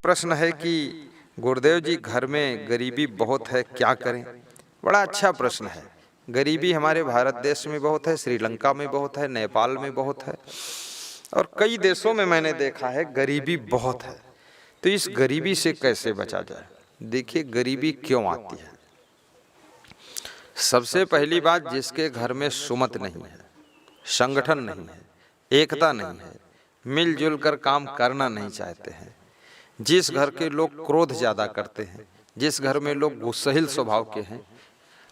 प्रश्न है कि गुरुदेव जी घर में गरीबी बहुत है, क्या करें? बड़ा अच्छा प्रश्न है। गरीबी हमारे भारत देश में बहुत है, श्रीलंका में बहुत है, नेपाल में बहुत है और कई देशों में मैंने देखा है गरीबी बहुत है। तो इस गरीबी से कैसे बचा जाए? देखिए, गरीबी क्यों आती है। सबसे पहली बात, जिसके घर में सुमत नहीं है, संगठन नहीं है, एकता नहीं है, मिलजुल कर काम करना नहीं चाहते हैं, जिस घर के लोग क्रोध ज्यादा करते हैं, जिस घर में लोग गुस्सैल स्वभाव के हैं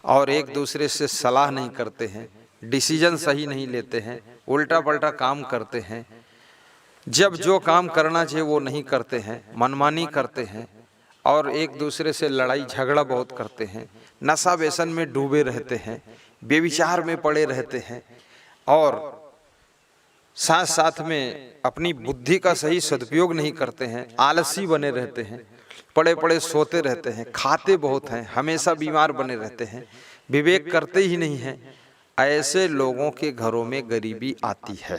और एक दूसरे से सलाह नहीं करते हैं, डिसीजन सही नहीं लेते हैं, उल्टा पल्टा काम करते हैं, जब जो काम करना चाहिए वो नहीं करते हैं, मनमानी करते हैं और एक दूसरे से लड़ाई झगड़ा बहुत करते हैं, नशा व्यसन में डूबे रहते हैं, बेविचार में पड़े रहते हैं और साथ साथ में अपनी बुद्धि का सही सदुपयोग नहीं करते हैं, आलसी बने रहते हैं, पड़े पड़े सोते रहते हैं, खाते बहुत हैं, हमेशा बीमार बने रहते हैं, विवेक करते ही नहीं हैं, ऐसे लोगों के घरों में गरीबी आती है।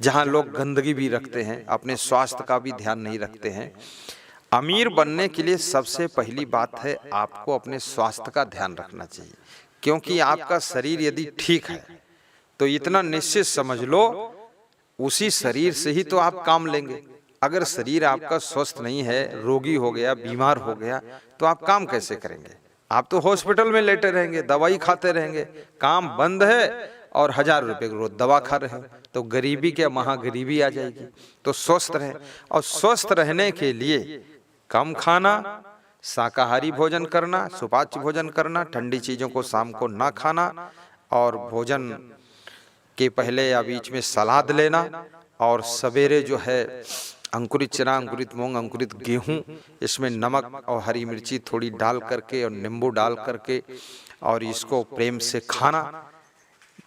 जहां लोग गंदगी भी रखते हैं, अपने स्वास्थ्य का भी ध्यान नहीं रखते हैं। अमीर बनने के लिए सबसे पहली बात है आपको अपने स्वास्थ्य का ध्यान रखना चाहिए, क्योंकि आपका शरीर यदि ठीक है तो इतना निश्चित समझ लो उसी शरीर से ही तो आप काम लेंगे। अगर शरीर आपका स्वस्थ नहीं है, रोगी हो गया, बीमार हो गया, तो आप काम कैसे करेंगे? आप तो हॉस्पिटल में लेटे रहेंगे, दवाई खाते रहेंगे, काम बंद है और 1000 रुपए रोज दवा खा रहे हो, तो गरीबी क्या महागरीबी आ जाएगी। तो स्वस्थ रहे, और स्वस्थ रहने के लिए कम खाना, शाकाहारी भोजन करना, सुपाच्य भोजन करना, ठंडी चीजों को शाम को ना खाना और भोजन के पहले या बीच में सलाद लेना और सवेरे जो है अंकुरित चना, अंकुरित मूंग, अंकुरित गेहूं, इसमें नमक और हरी मिर्ची थोड़ी डाल करके और नींबू डाल करके और इसको प्रेम से खाना,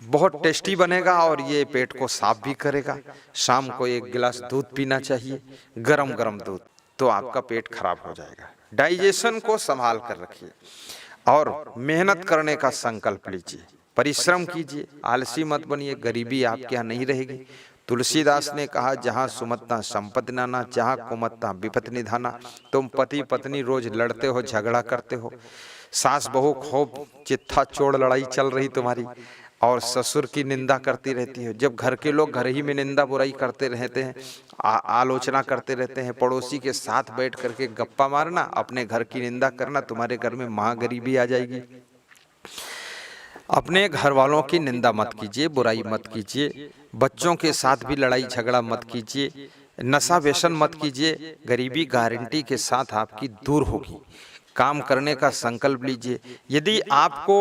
बहुत टेस्टी बनेगा और ये पेट को साफ भी करेगा। शाम को 1 गिलास दूध पीना चाहिए, गरम गरम दूध, तो आपका पेट खराब हो जाएगा। डाइजेशन को संभाल कर रखिए और मेहनत करने का संकल्प लीजिए, परिश्रम कीजिए, आलसी मत बनिए, गरीबी आपके यहाँ नहीं रहेगी। तुलसीदास ने कहा, जहाँ सुमत संपत्ति नाना, जहाँ कुमत विपत्ति निधाना। तुम पति पत्नी रोज लड़ते हो, झगड़ा करते हो, सास बहू खूब चित्था चोड़ लड़ाई चल रही तुम्हारी और ससुर की निंदा करती रहती है। जब घर के लोग घर ही में निंदा बुराई करते रहते हैं, आलोचना करते रहते हैं, पड़ोसी के साथ बैठ करके गप्पा मारना, अपने घर की निंदा करना, तुम्हारे घर में महागरीबी आ जाएगी। अपने घर वालों की निंदा मत कीजिए, बुराई मत कीजिए, बच्चों के साथ भी लड़ाई झगड़ा मत कीजिए, नशा व्यसन मत कीजिए। गरीबी गारंटी के साथ आपकी दूर होगी। काम करने का संकल्प लीजिए। यदि आपको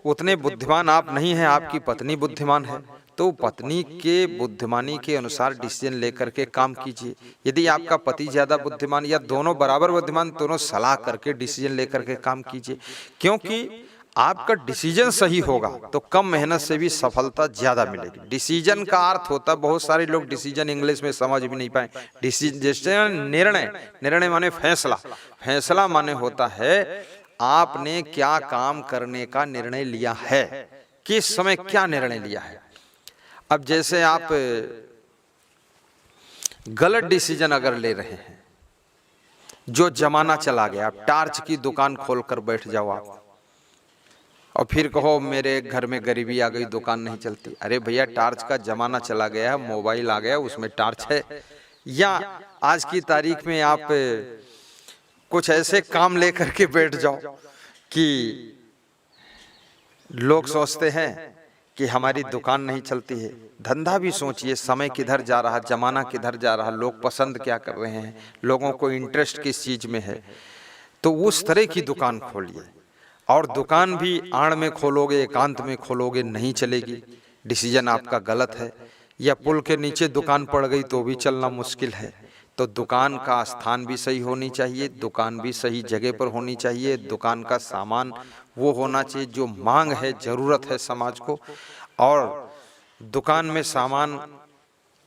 उतने बुद्धिमान आप नहीं हैं, आपकी पत्नी बुद्धिमान है, तो पत्नी के बुद्धिमानी के अनुसार डिसीजन लेकर के काम कीजिए। यदि आपका पति ज्यादा बुद्धिमान या दोनों बराबर बुद्धिमान, दोनों सलाह करके डिसीजन लेकर के काम कीजिए, क्योंकि आपका डिसीजन सही होगा तो कम मेहनत से भी सफलता ज्यादा मिलेगी। डिसीजन का अर्थ होता है, बहुत सारे लोग डिसीजन इंग्लिश में समझ भी नहीं पाए। डिसीजन निर्णय, निर्णय माने फैसला, फैसला माने होता है आपने क्या काम करने का निर्णय लिया है, किस समय क्या निर्णय लिया है। अब जैसे आप गलत डिसीजन अगर ले रहे हैं, जो जमाना चला गया, आप टार्च की दुकान खोलकर बैठ जाओ आप और फिर कहो मेरे घर में गरीबी आ गई, दुकान नहीं चलती। अरे भैया, टार्च का जमाना चला गया है, मोबाइल आ गया, उसमें टार्च है। या आज की तारीख में आप कुछ ऐसे काम लेकर के बैठ जाओ कि लोग सोचते हैं कि हमारी दुकान नहीं चलती है। धंधा भी सोचिए, समय किधर जा रहा, जमाना किधर जा रहा, लोग पसंद क्या कर रहे हैं, लोगों को इंटरेस्ट किस चीज में है, तो उस तरह की दुकान खोलिए। और दुकान भी आड़ में खोलोगे, एकांत में खोलोगे, नहीं चलेगी। डिसीजन आपका गलत है। या पुल के नीचे दुकान पड़ गई तो भी चलना मुश्किल है। तो दुकान का स्थान भी सही होनी चाहिए, दुकान भी सही जगह पर होनी चाहिए, दुकान का सामान वो होना चाहिए जो मांग है, जरूरत है समाज को, और दुकान में सामान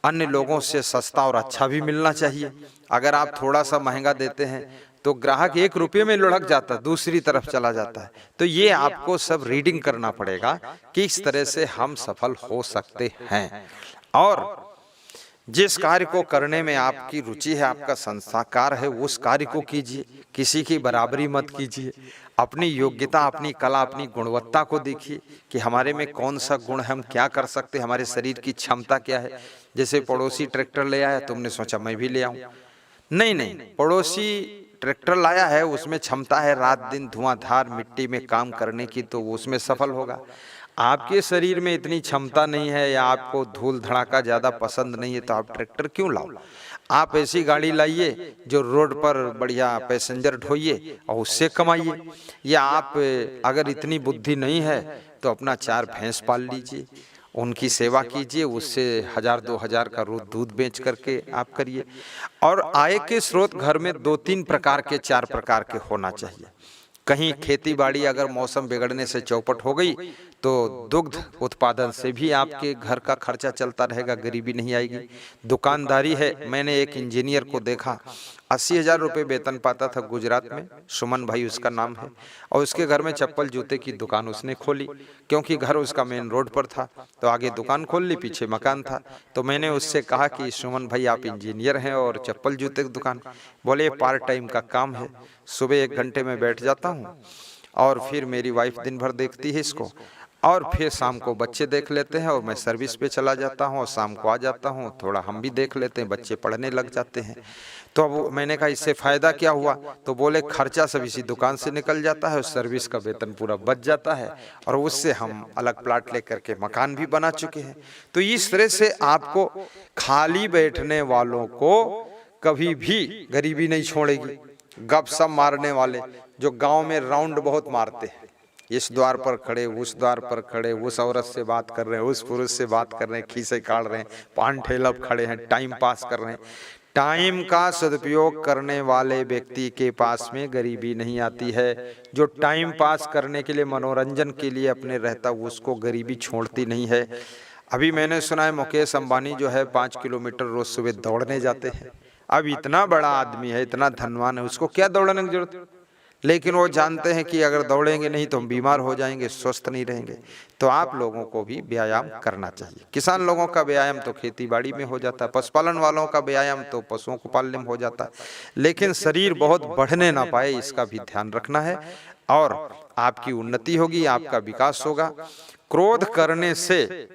अन्य लोगों से सस्ता और अच्छा भी मिलना चाहिए। अगर आप थोड़ा सा महंगा देते हैं तो ग्राहक 1 रुपये में लुढ़क जाता है, दूसरी तरफ चला जाता है। तो ये आपको सब रीडिंग करना पड़ेगा कि इस तरह से हम सफल हो सकते हैं। और जिस कार्य को करने में आपकी रुचि है, आपका संस्कार है, उस कार्य को कीजिए। किसी की बराबरी मत कीजिए। अपनी योग्यता, अपनी कला, अपनी गुणवत्ता को देखिए कि हमारे में कौन सा गुण है, हम क्या कर सकते हैं, हमारे शरीर की क्षमता क्या है। जैसे पड़ोसी ट्रैक्टर ले आया, तुमने सोचा मैं भी ले आऊं। नहीं नहीं, पड़ोसी ट्रैक्टर लाया है, उसमें क्षमता है रात दिन धुआंधार मिट्टी में काम करने की, तो वो उसमें सफल होगा। आपके शरीर में इतनी क्षमता नहीं है या आपको धूल धड़ाका ज्यादा पसंद नहीं है, तो आप ट्रैक्टर क्यों लाओ? आप ऐसी गाड़ी लाइए जो रोड पर बढ़िया पैसेंजर ढोइए और उससे कमाइए। या आप अगर इतनी बुद्धि नहीं है तो अपना 4 भैंस पाल लीजिए, उनकी सेवा कीजिए, उससे 1000-2000 का रोज दूध बेच करके आप करिए। और आय के स्रोत घर में 2-3 प्रकार के, 4 प्रकार के होना चाहिए। कहीं खेती बाड़ी अगर मौसम बिगड़ने से चौपट हो गई तो दुग्ध उत्पादन से भी आपके घर का खर्चा चलता रहेगा, गरीबी नहीं आएगी। दुकानदारी है, मैंने एक इंजीनियर को देखा, 80,000 रुपये वेतन पाता था गुजरात में, सुमन भाई उसका नाम है, और उसके घर में चप्पल जूते की दुकान उसने खोली, क्योंकि घर उसका मेन रोड पर था, तो आगे दुकान खोल ली, पीछे मकान था। तो मैंने उससे कहा कि सुमन भाई आप इंजीनियर हैं और चप्पल जूते की दुकान? बोले पार्ट टाइम का काम है, सुबह 1 घंटे में बैठ जाता हूँ और फिर मेरी वाइफ दिन भर देखती है इसको, और फिर शाम को बच्चे देख लेते हैं और मैं सर्विस पे चला जाता हूँ और शाम को आ जाता हूँ, थोड़ा हम भी देख लेते हैं, बच्चे पढ़ने लग जाते हैं। तो अब मैंने कहा इससे फायदा क्या हुआ? तो बोले खर्चा सब इसी दुकान से निकल जाता है, सर्विस का वेतन पूरा बच जाता है, और उससे हम अलग प्लाट लेकर के मकान भी बना चुके हैं। तो इस तरह से आपको खाली बैठने वालों को कभी भी गरीबी नहीं छोड़ेगी। गपशप मारने वाले जो गांव में राउंड बहुत मारते हैं, इस द्वार पर खड़े, उस द्वार पर खड़े, उस औरत से बात कर रहे हैं, उस पुरुष से बात कर रहे हैं, खीसे काट रहे हैं, पान ठेला खड़े हैं, टाइम पास कर रहे हैं। टाइम का सदुपयोग करने वाले व्यक्ति के पास में गरीबी नहीं आती है। जो टाइम पास करने के लिए, मनोरंजन के लिए अपने रहता, उसको गरीबी छोड़ती नहीं है। अभी मैंने सुना है मुकेश अंबानी जो है 5 किलोमीटर रोज सुबह दौड़ने जाते हैं। अब इतना बड़ा आदमी है, इतना धनवान है, उसको क्या दौड़ने की जरूरत? लेकिन वो जानते हैं कि अगर दौड़ेंगे नहीं तो हम बीमार हो जाएंगे, स्वस्थ नहीं रहेंगे। तो आप लोगों को भी व्यायाम करना चाहिए। किसान लोगों का व्यायाम तो खेती बाड़ी में हो जाता है, पशुपालन वालों का व्यायाम तो पशुओं को पालने में हो जाता है, लेकिन शरीर बहुत बढ़ने ना पाए इसका भी ध्यान रखना है, और आपकी उन्नति होगी, आपका विकास होगा। क्रोध करने से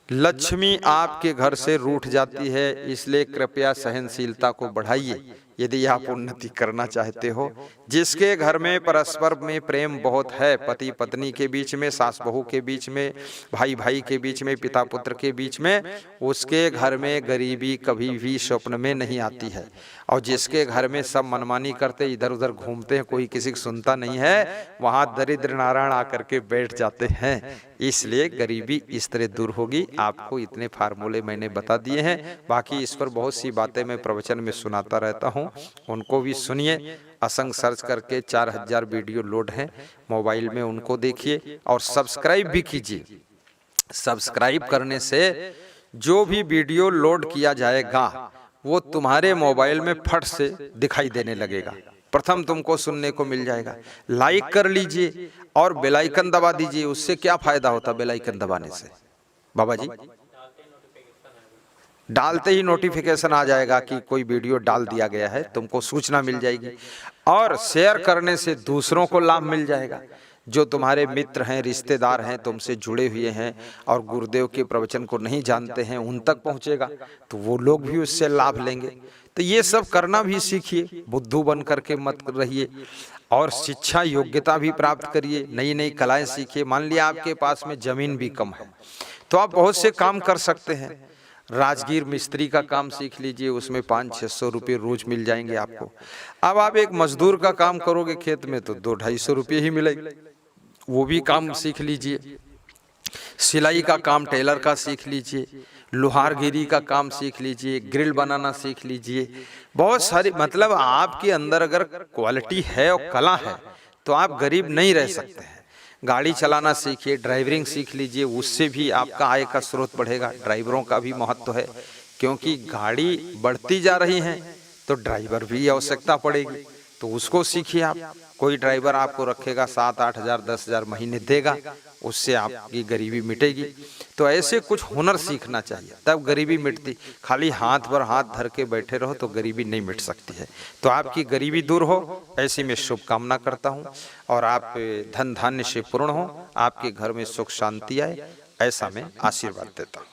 लक्ष्मी आपके घर से रूठ जाती है, इसलिए कृपया सहनशीलता को बढ़ाइए यदि आप उन्नति करना चाहते हो। जिसके घर में परस्पर में प्रेम बहुत है, पति पत्नी के बीच में, सास बहू के बीच में, भाई भाई के बीच में, पिता पुत्र के बीच में, उसके घर में गरीबी कभी भी स्वप्न में नहीं आती है। और जिसके घर में सब मनमानी करते, इधर उधर घूमते हैं, कोई किसी की सुनता नहीं है, वहां दरिद्र नारायण आकर के बैठ जाते हैं। इसलिए गरीबी इस तरह दूर होगी। आपको इतने फार्मूले मैंने बता दिए हैं, बाकी इस पर बहुत सी बातें मैं प्रवचन में सुनाता रहता हूँ, उनको भी सुनिए। असंग सर्च करके 4000 वीडियो लोड हैं मोबाइल में, उनको देखिए और सब्सक्राइब भी कीजिए। सब्सक्राइब करने से जो भी वीडियो लोड किया जाएगा वो तुम्हारे मोबाइल में फट से दिखाई देने लगेगा, प्रथम तुमको सुनने को मिल जाएगा। लाइक कर लीजिए और बेल आइकन दबा दीजिए। उससे क्या फायदा होता बेल आइकन दबाने से? बाबा जी, डालते ही नोटिफिकेशन आ जाएगा कि कोई वीडियो डाल दिया गया है, तुमको सूचना मिल जाएगी। और शेयर करने से दूसरों को लाभ मिल जाएगा। जो तुम्हारे मित्र हैं, रिश्तेदार हैं, तुमसे जुड़े हुए हैं और गुरुदेव के प्रवचन को नहीं जानते हैं, उन तक पहुंचेगा तो वो लोग भी उससे लाभ लेंगे। तो ये सब करना भी सीखिए, बुद्धू बन करके मत रहिए, और शिक्षा योग्यता भी प्राप्त करिए, नई नई कलाएं सीखिए। मान लिया आपके पास में जमीन भी कम है तो आप बहुत से काम कर सकते हैं। राजगीर मिस्त्री का काम सीख लीजिए, उसमें 500-600 रुपये रोज मिल जाएंगे आपको। अब आप एक मजदूर का काम करोगे खेत में तो 200-250 रुपये ही मिलेंगे, वो भी काम सीख लीजिए। सिलाई का काम टेलर का सीख लीजिए, लोहारगिरी का काम सीख लीजिए, ग्रिल बनाना सीख लीजिए। बहुत सारी, मतलब आपके अंदर अगर क्वालिटी है और कला है तो आप गरीब नहीं रह सकते हैं। गाड़ी चलाना सीखिए, ड्राइवरिंग सीख लीजिए, उससे भी आपका आय का स्रोत बढ़ेगा। ड्राइवरों का भी महत्व है, क्योंकि गाड़ी बढ़ती जा रही है तो ड्राइवर भी आवश्यकता पड़ेगी, तो उसको सीखिए आप। कोई ड्राइवर आपको रखेगा 7-8 हज़ार 10 हज़ार महीने देगा, उससे आपकी गरीबी मिटेगी। तो ऐसे कुछ हुनर सीखना चाहिए, तब गरीबी मिटती। खाली हाथ पर हाथ धर के बैठे रहो तो गरीबी नहीं मिट सकती है। तो आपकी गरीबी दूर हो, ऐसी मैं शुभकामना करता हूँ, और आप धन धान्य से पूर्ण हो, आपके घर में सुख शांति आए, ऐसा मैं आशीर्वाद देता हूँ।